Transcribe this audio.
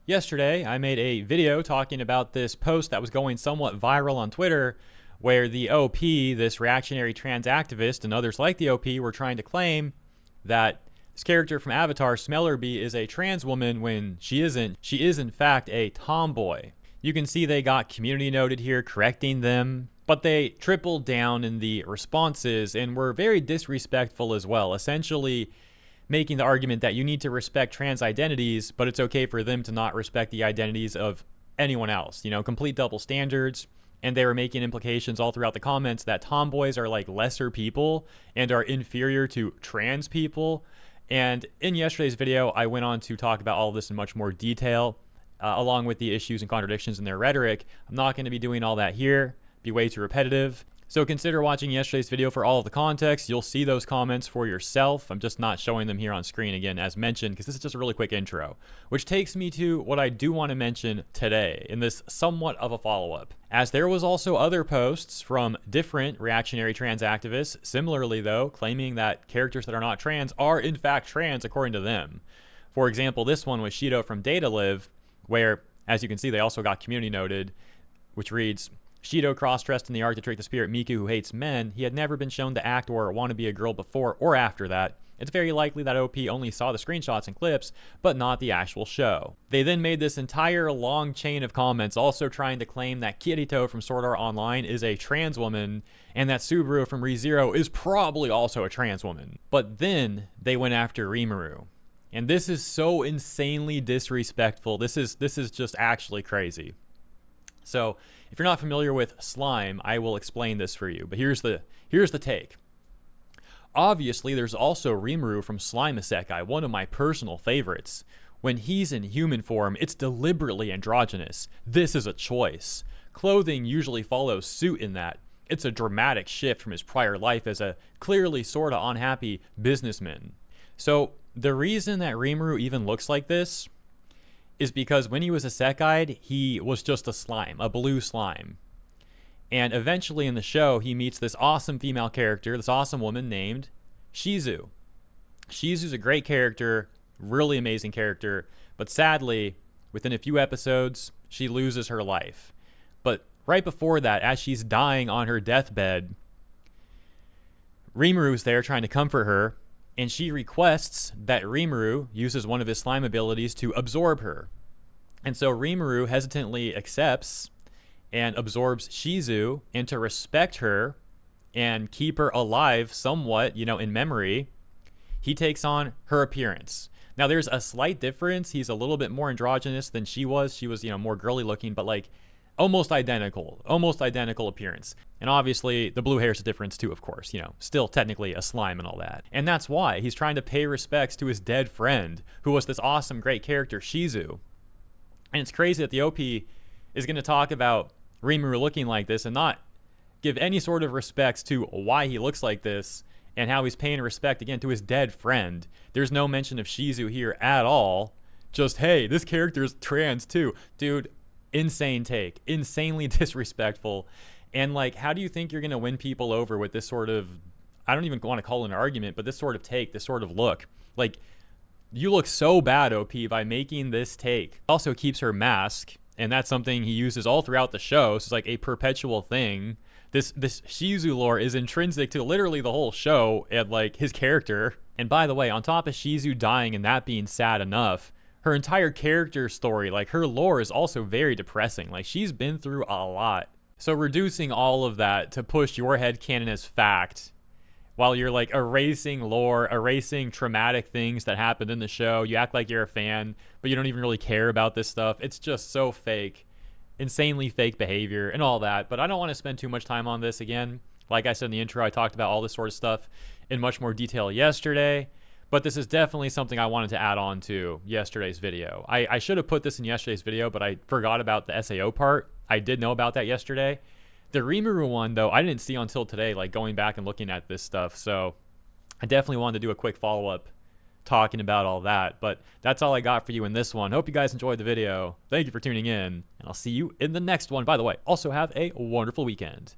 Yesterday, I made a video talking about this post that was going somewhat viral on Twitter, where the OP, this reactionary trans activist, and others like the OP were trying to claim that this character from Avatar, Smellerbee, is a trans woman when she isn't. She is, in fact, a tomboy. You can see they got community noted here, correcting them, but they tripled down in the responses and were very disrespectful as well, essentially making the argument that you need to respect trans identities, but it's okay for them to not respect the identities of anyone else. You know, complete double standards. And they were making implications all throughout the comments that tomboys are like lesser people and are inferior to trans people. And in yesterday's video, I went on to talk about all of this in much more detail, along with the issues and contradictions in their rhetoric. I'm not going to be doing all that here. Be way too repetitive. So consider watching yesterday's video for all of the context. You'll see those comments for yourself. I'm just not showing them here on screen again, as mentioned, because this is just a really quick intro, which takes me to what I do want to mention today in this somewhat of a follow-up, as there was also other posts from different reactionary trans activists, similarly though, claiming that characters that are not trans are in fact trans according to them. For example, this one was Shidou from Datalive, where, as you can see, they also got community noted, which reads, Shidou cross-dressed in the art to trick the spirit Miku who hates men. He had never been shown to act or want to be a girl before or after that. It's very likely that OP only saw the screenshots and clips, but not the actual show. They then made this entire long chain of comments also trying to claim that Kirito from Sword Art Online is a trans woman, and that Suburu from ReZero is probably also a trans woman. But then they went after Rimuru. And this is so insanely disrespectful. This is just actually crazy. So, if you're not familiar with slime, I will explain this for you. But here's the take. Obviously, there's also Rimuru from Slime Isekai, one of my personal favorites. When he's in human form, it's deliberately androgynous. This is a choice. Clothing usually follows suit in that. It's a dramatic shift from his prior life as a clearly sorta unhappy businessman. So, the reason that Rimuru even looks like this is because when he was isekai'd, he was just a slime, a blue slime. And eventually in the show, he meets this awesome female character, this awesome woman named Shidou. Shizu's a great character, really amazing character, but sadly, within a few episodes, she loses her life. But right before that, as she's dying on her deathbed, Rimuru's there trying to comfort her, and she requests that Rimuru uses one of his slime abilities to absorb her. And so Rimuru hesitantly accepts and absorbs Shidou, and to respect her and keep her alive somewhat, in memory, he takes on her appearance. Now there's a slight difference. He's a little bit more androgynous than she was. She was, more girly looking, but like almost identical appearance. And obviously the blue hair is a difference too, of course, still technically a slime and all that. And that's why he's trying to pay respects to his dead friend, who was this awesome, great character, Shidou. And it's crazy that the OP is going to talk about Rimuru looking like this and not give any sort of respects to why he looks like this and how he's paying respect, again, to his dead friend. There's no mention of Shidou here at all. Just, hey, this character is trans too. Dude, insane take, insanely disrespectful. And like, how do you think you're going to win people over with this sort of, I don't even want to call it an argument, but this sort of take, this sort of look? Like, you look so bad, OP, by making this take. Also keeps her mask, and that's something he uses all throughout the show, so it's like a perpetual thing. This Shidou lore is intrinsic to literally the whole show and like his character. And by the way, on top of Shidou dying and that being sad enough, her entire character story, like her lore, is also very depressing. Like, she's been through a lot. So reducing all of that to push your headcanon as fact, while you're like erasing lore, erasing traumatic things that happened in the show, you act like you're a fan, but you don't even really care about this stuff. It's just so fake, insanely fake behavior and all that. But I don't want to spend too much time on this again. Like I said in the intro, I talked about all this sort of stuff in much more detail yesterday. But this is definitely something I wanted to add on to yesterday's video. I should have put this in yesterday's video, but I forgot about the SAO part. I did know about that yesterday. The Rimuru one, though, I didn't see until today, like going back and looking at this stuff. So I definitely wanted to do a quick follow-up talking about all that. But that's all I got for you in this one. Hope you guys enjoyed the video. Thank you for tuning in, and I'll see you in the next one. By the way, also have a wonderful weekend.